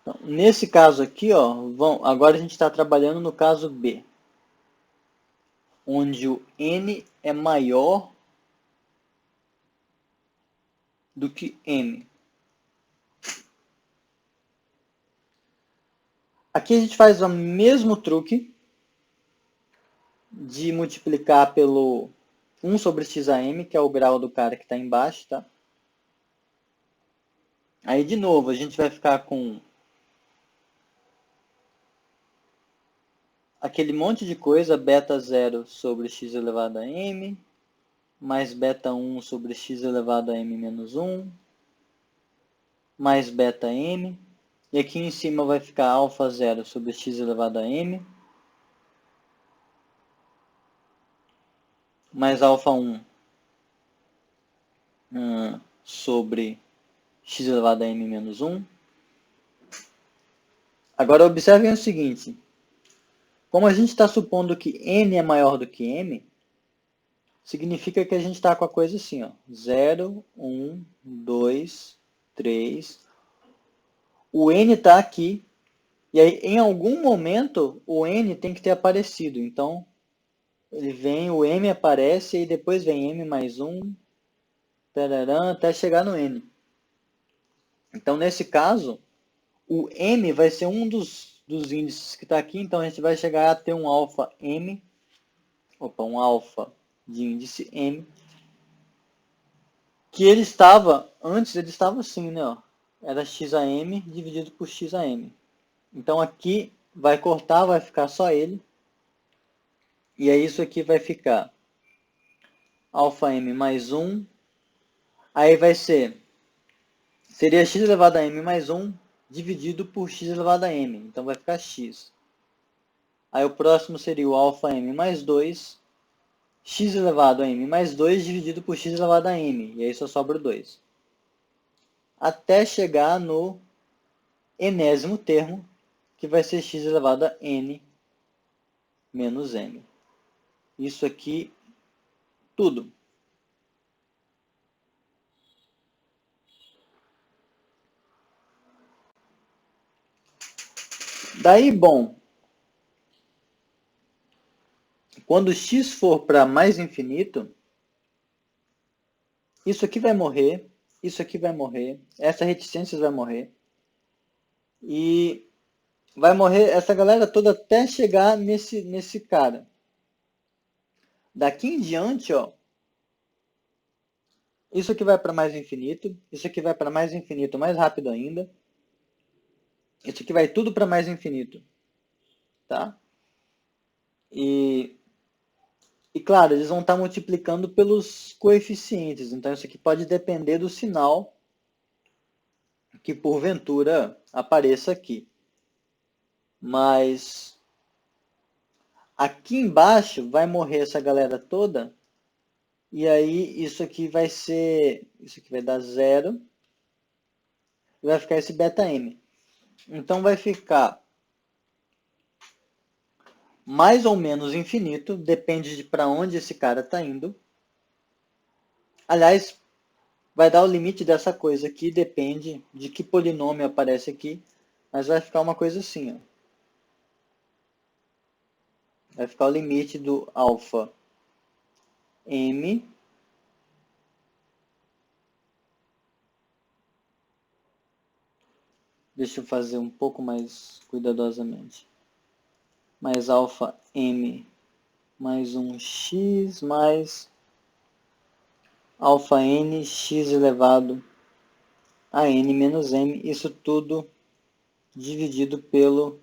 Então, nesse caso aqui, ó, agora a gente está trabalhando no caso B, onde o N é maior do que M. Aqui a gente faz o mesmo truque de multiplicar pelo 1 sobre xam, que é o grau do cara que está embaixo, tá? Aí, de novo, a gente vai ficar com aquele monte de coisa, beta 0 sobre x elevado a m, mais beta 1 sobre x elevado a m menos 1, mais beta m. E aqui em cima vai ficar alfa 0 sobre x elevado a m, mais alfa 1 sobre x elevado a m menos 1. Agora observem o seguinte, como a gente está supondo que n é maior do que m, significa que a gente está com a coisa assim, ó, 0, 1, 2, 3. O n está aqui, e aí em algum momento o n tem que ter aparecido. Então, ele vem, o m aparece, e depois vem m mais 1, tararã, até chegar no n. Então, nesse caso, o m vai ser um dos índices que está aqui, então a gente vai chegar a ter um alfa m, um alfa de índice m, que ele estava, antes ele estava assim, né? Ó, era xam dividido por xam. Então aqui vai cortar, vai ficar só ele, e aí isso aqui vai ficar alfa m mais 1, aí seria x elevado a m mais 1 dividido por x elevado a m, então vai ficar x. Aí o próximo seria o alfa m mais 2, x elevado a m mais 2 dividido por x elevado a m, e aí só sobra o 2. Até chegar no enésimo termo, que vai ser x elevado a n menos m. Isso aqui, tudo. Daí, bom, quando x for para mais infinito, isso aqui vai morrer, isso aqui vai morrer, essa reticência vai morrer, e vai morrer essa galera toda até chegar nesse cara. Daqui em diante, ó, isso aqui vai para mais infinito, isso aqui vai para mais infinito mais rápido ainda, isso aqui vai tudo para mais infinito, tá? E claro, eles vão estar multiplicando pelos coeficientes, então isso aqui pode depender do sinal que porventura apareça aqui. Mas aqui embaixo vai morrer essa galera toda, e aí isso aqui vai dar 0, e vai ficar esse beta m. Então vai ficar mais ou menos infinito, depende de para onde esse cara está indo. Aliás, vai dar o limite dessa coisa aqui, depende de que polinômio aparece aqui, mas vai ficar uma coisa assim, ó. Vai ficar o limite do alfa m Deixa eu fazer um pouco mais cuidadosamente. Mais alfa m mais um x mais alfa n x elevado a n menos m. Isso tudo dividido pelo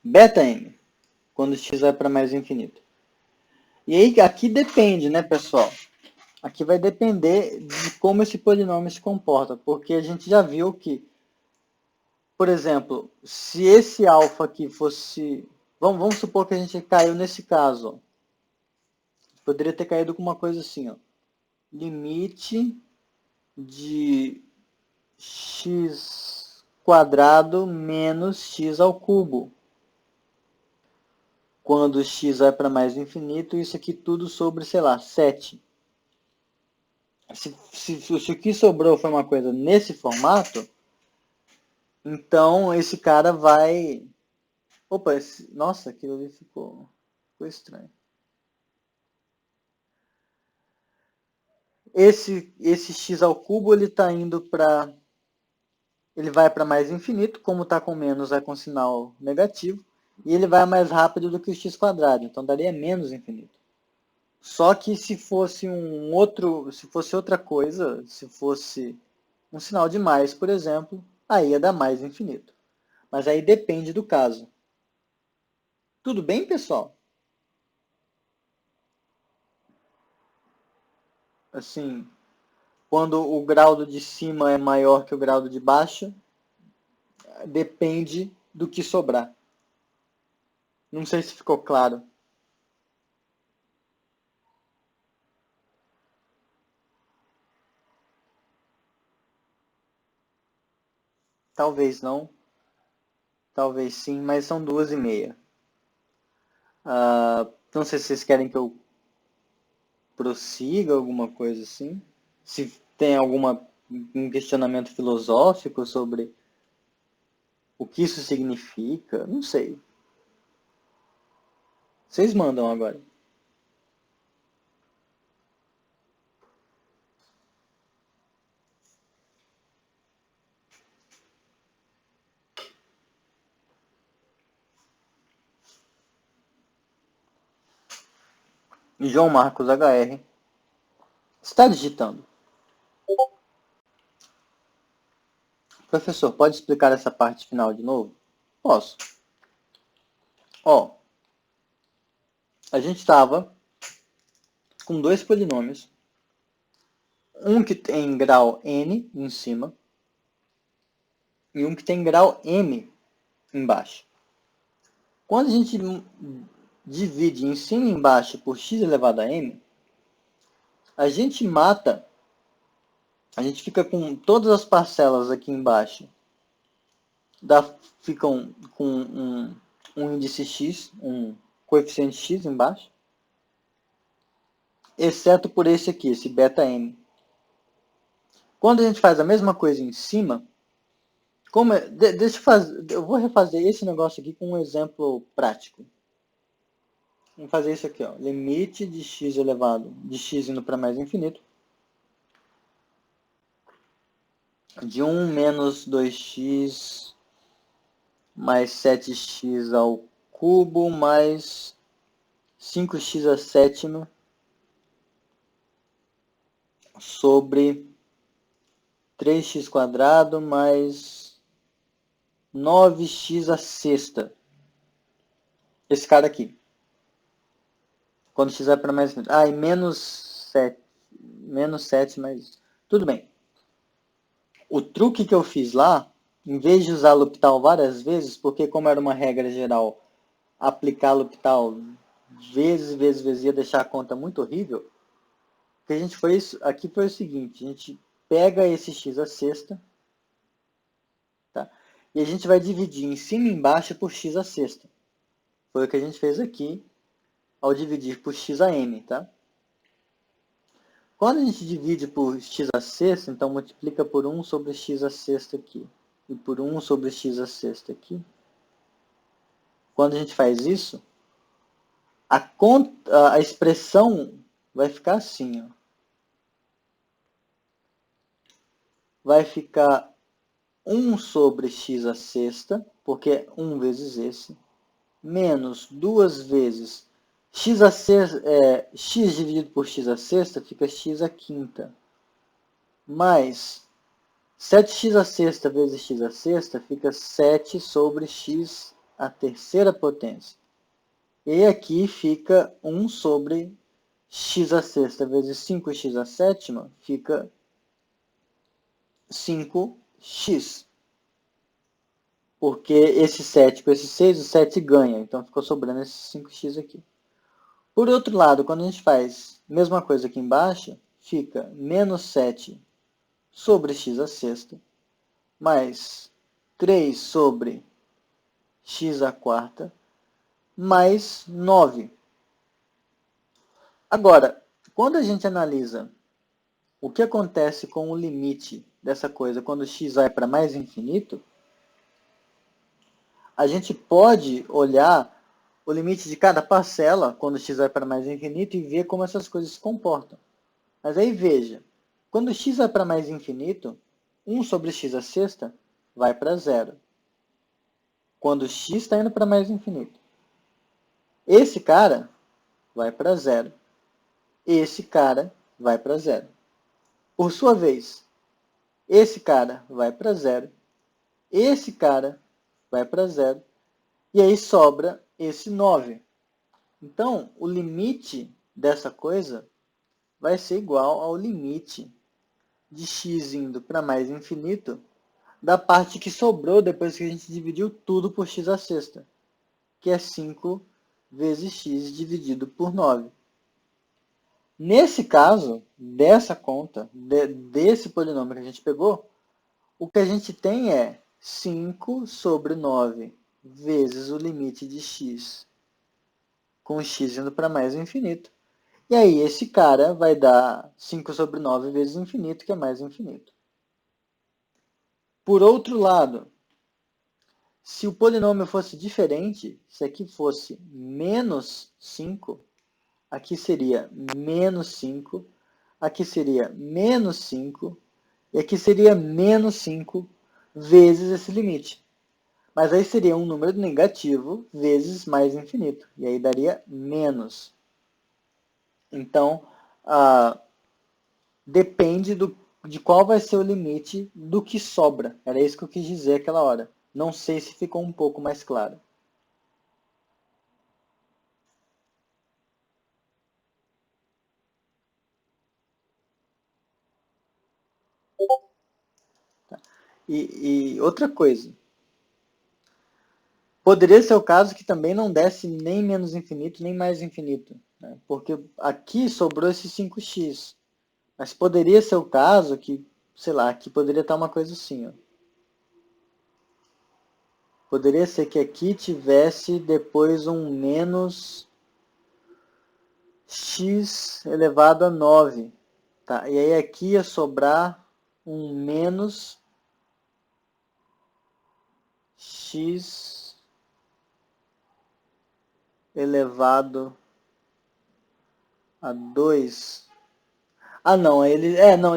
beta m, quando x vai para mais infinito. E aí, aqui depende, né, pessoal? Aqui vai depender de como esse polinômio se comporta, porque a gente já viu que, por exemplo, se esse alfa aqui fosse... Vamos supor que a gente caiu nesse caso. Ó. Poderia ter caído com uma coisa assim, ó. Limite de x quadrado menos x ao cubo. Quando x vai para mais infinito, isso aqui tudo sobre, sei lá, 7. Se o que sobrou foi uma coisa nesse formato, então esse cara vai... Opa, nossa, aquilo ali ficou estranho. Esse x ao cubo, ele está indo para... Ele vai para mais infinito, como está com menos, vai com sinal negativo. E ele vai mais rápido do que o x quadrado, então daria menos infinito. Só que se fosse se fosse outra coisa, se fosse um sinal de mais, por exemplo, aí ia dar mais infinito. Mas aí depende do caso. Tudo bem, pessoal? Assim, quando o grau de cima é maior que o grau de baixo, depende do que sobrar. Não sei se ficou claro. Talvez não, talvez sim, mas são 2h30. Não sei se vocês querem que eu prossiga alguma coisa assim. Se tem um questionamento filosófico sobre o que isso significa, não sei. Vocês mandam agora. João Marcos HR está digitando. Professor, pode explicar essa parte final de novo? Posso. Ó, a gente estava com dois polinômios. Um que tem grau n em cima e um que tem grau m embaixo. Quando a gente divide em cima e embaixo por x elevado a m, a gente fica com todas as parcelas aqui embaixo, ficam com um índice x, um coeficiente x embaixo, exceto por esse aqui, esse beta m. Quando a gente faz a mesma coisa em cima, eu vou refazer esse negócio aqui com um exemplo prático. Vamos fazer isso aqui, ó. Limite de x elevado, de x indo para mais infinito, de 1 menos 2x mais 7x ao cubo mais 5x a sétima sobre 3x quadrado mais 9x a sexta. Esse cara aqui. Quando x vai para mais infinito. E menos 7. Menos 7, mas tudo bem. O truque que eu fiz lá, em vez de usar L'Hopital várias vezes, porque como era uma regra geral, aplicar L'Hopital vezes, ia deixar a conta muito horrível, o que a gente fez aqui foi o seguinte, a gente pega esse x a sexta, tá? E a gente vai dividir em cima e embaixo por x a sexta. Foi o que a gente fez aqui, ao dividir por x a m, tá? Quando a gente divide por x a sexta, então multiplica por 1 sobre x a sexta aqui. E por 1 sobre x a sexta aqui. Quando a gente faz isso, a expressão vai ficar assim. Ó. vai ficar 1 sobre x à sexta, porque é 1 vezes esse, menos 2 vezes x à sexta, x dividido por x à sexta fica x à quinta, mais 7x à sexta vezes x à sexta fica 7 sobre x à terceira potência. E aqui fica 1 sobre x à sexta vezes 5x à sétima, fica 5x. Porque esse 7 com esse 6, o 7 ganha. Então ficou sobrando esse 5x aqui. Por outro lado, quando a gente faz a mesma coisa aqui embaixo, fica menos 7 sobre x à sexta, mais 3 sobre x à quarta, mais 9. Agora, quando a gente analisa o que acontece com o limite dessa coisa quando x vai para mais infinito, a gente pode olhar o limite de cada parcela quando x vai para mais infinito e ver como essas coisas se comportam. Mas aí veja, quando x vai para mais infinito, 1 sobre x à sexta vai para zero. Quando x está indo para mais infinito. Esse cara vai para zero. Esse cara vai para zero. Por sua vez, esse cara vai para zero. Esse cara vai para zero. E aí sobra esse 9. Então, o limite dessa coisa vai ser igual ao limite de x indo para mais infinito da parte que sobrou depois que a gente dividiu tudo por x à sexta, que é 5 vezes x dividido por 9. Nesse caso, dessa conta, desse polinômio que a gente pegou, o que a gente tem é 5 sobre 9 vezes o limite de x, com x indo para mais infinito. E aí esse cara vai dar 5 sobre 9 vezes infinito, que é mais infinito. Por outro lado, se o polinômio fosse diferente, se aqui fosse menos 5, aqui seria menos 5, aqui seria menos 5, e aqui seria menos 5 vezes esse limite. Mas aí seria um número negativo vezes mais infinito, e aí daria menos. Então, depende de qual vai ser o limite do que sobra. Era isso que eu quis dizer aquela hora. Não sei se ficou um pouco mais claro. E outra coisa, poderia ser o caso que também não desse nem menos infinito, nem mais infinito, né? Porque aqui sobrou esse 5x. Mas poderia ser o caso que, sei lá, aqui poderia estar uma coisa assim, ó. Poderia ser que aqui tivesse depois um menos x elevado a 9. Tá? E aí aqui ia sobrar um menos x elevado a 2. Ah, não, ele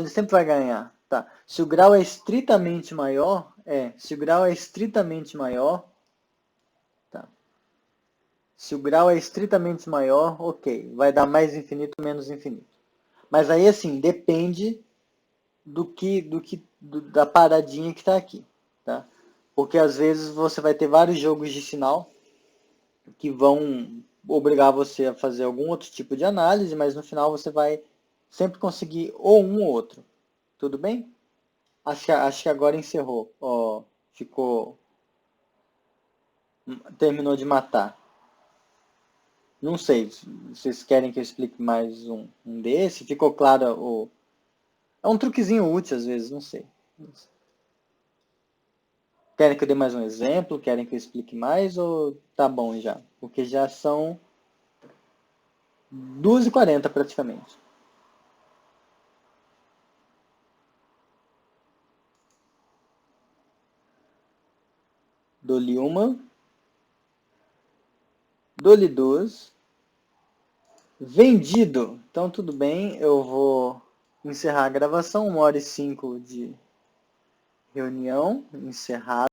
sempre vai ganhar. Tá. Se o grau é estritamente maior, se o grau é estritamente maior, tá. Se o grau é estritamente maior, ok, vai dar mais infinito, menos infinito. Mas aí, assim, depende da paradinha que está aqui, tá? Porque às vezes você vai ter vários jogos de sinal que vão obrigar você a fazer algum outro tipo de análise, mas no final você vai sempre conseguir ou um ou outro. Tudo bem? Acho que agora encerrou. Ó, terminou de matar. Não sei, vocês querem que eu explique mais um desse? Ficou claro é um truquezinho útil às vezes, não sei. Querem que eu dê mais um exemplo? Querem que eu explique mais ou tá bom já? Porque já são 2h40 praticamente. Dou-lhe uma. Dou-lhe duas. Vendido. Então tudo bem, eu vou encerrar a gravação, 1h05 de Reunião encerrada.